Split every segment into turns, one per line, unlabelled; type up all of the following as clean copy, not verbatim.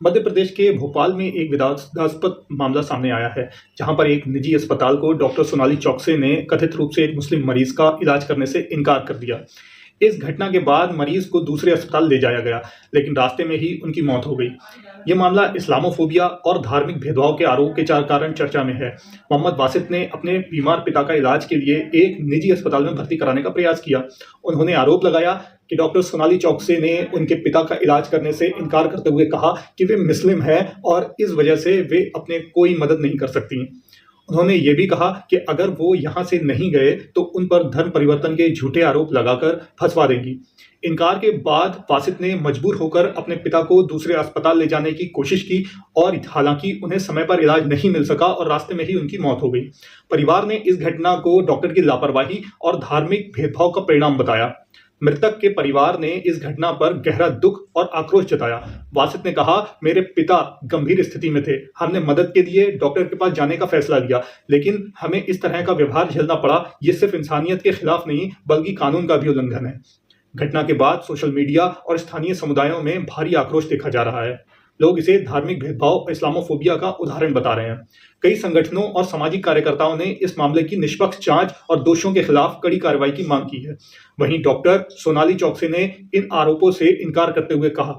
मध्य प्रदेश के भोपाल में एक विवादास्पद मामला सामने आया है, जहां पर एक निजी अस्पताल को डॉक्टर सोनाली चौकसे ने कथित रूप से एक मुस्लिम मरीज का इलाज करने से इनकार कर दिया। इस घटना के बाद मरीज को दूसरे अस्पताल ले जाया गया, लेकिन रास्ते में ही उनकी मौत हो गई। ये मामला इस्लामोफोबिया और धार्मिक भेदभाव के आरोप के कारण चर्चा में है। मोहम्मद वासित ने अपने बीमार पिता का इलाज के लिए एक निजी अस्पताल में भर्ती कराने का प्रयास किया। उन्होंने आरोप लगाया कि डॉक्टर सोनाली चौकसे ने उनके पिता का इलाज करने से इनकार करते हुए कहा कि वे मुस्लिम हैं और इस वजह से वे अपने कोई मदद नहीं कर सकती। उन्होंने ये भी कहा कि अगर वो यहाँ से नहीं गए तो उन पर धर्म परिवर्तन के झूठे आरोप लगाकर फंसवा देंगी। इनकार के बाद वासित ने मजबूर होकर अपने पिता को दूसरे अस्पताल ले जाने की कोशिश की और हालांकि उन्हें समय पर इलाज नहीं मिल सका और रास्ते में ही उनकी मौत हो गई। परिवार ने इस घटना को डॉक्टर की लापरवाही और धार्मिक भेदभाव का परिणाम बताया। मृतक के परिवार ने इस घटना पर गहरा दुख और आक्रोश जताया। वासित ने कहा, मेरे पिता गंभीर स्थिति में थे, हमने मदद के लिए डॉक्टर के पास जाने का फैसला लिया, लेकिन हमें इस तरह का व्यवहार झेलना पड़ा। ये सिर्फ इंसानियत के खिलाफ नहीं बल्कि कानून का भी उल्लंघन है। घटना के बाद सोशल मीडिया और स्थानीय समुदायों में भारी आक्रोश देखा जा रहा है। लोग इसे धार्मिक भेदभाव और इस्लामोफोबिया का उदाहरण बता रहे हैं। कई संगठनों और सामाजिक कार्यकर्ताओं ने इस मामले की निष्पक्ष जांच और दोषियों के खिलाफ कड़ी कार्रवाई की मांग की है। वहीं डॉक्टर सोनाली चौकसे ने इन आरोपों से इनकार करते हुए कहा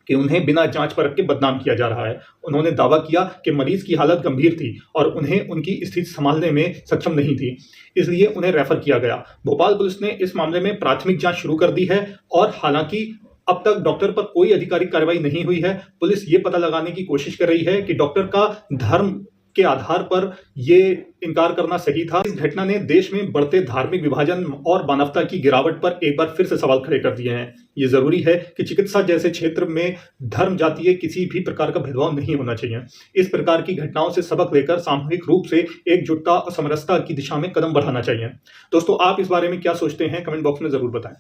कि उन्हें बिना जांच परख के बदनाम किया जा रहा है। उन्होंने दावा किया कि मरीज की हालत गंभीर थी और उन्हें उनकी स्थिति संभालने में सक्षम नहीं थी, इसलिए उन्हें रेफर किया गया। भोपाल पुलिस ने इस मामले में प्राथमिक जांच शुरू कर दी है और हालांकि अब तक डॉक्टर पर कोई आधिकारिक कार्रवाई नहीं हुई है। पुलिस ये पता लगाने की कोशिश कर रही है कि डॉक्टर का धर्म के आधार पर ये इनकार करना सही था। इस घटना ने देश में बढ़ते धार्मिक विभाजन और मानवता की गिरावट पर एक बार फिर से सवाल खड़े कर दिए हैं। ये जरूरी है कि चिकित्सा जैसे क्षेत्र में धर्म जातीय किसी भी प्रकार का भेदभाव नहीं होना चाहिए। इस प्रकार की घटनाओं से सबक लेकर सामूहिक रूप से एकजुटता और समरसता की दिशा में कदम बढ़ाना चाहिए। दोस्तों, आप इस बारे में क्या सोचते हैं? कमेंट बॉक्स में जरूर बताएं।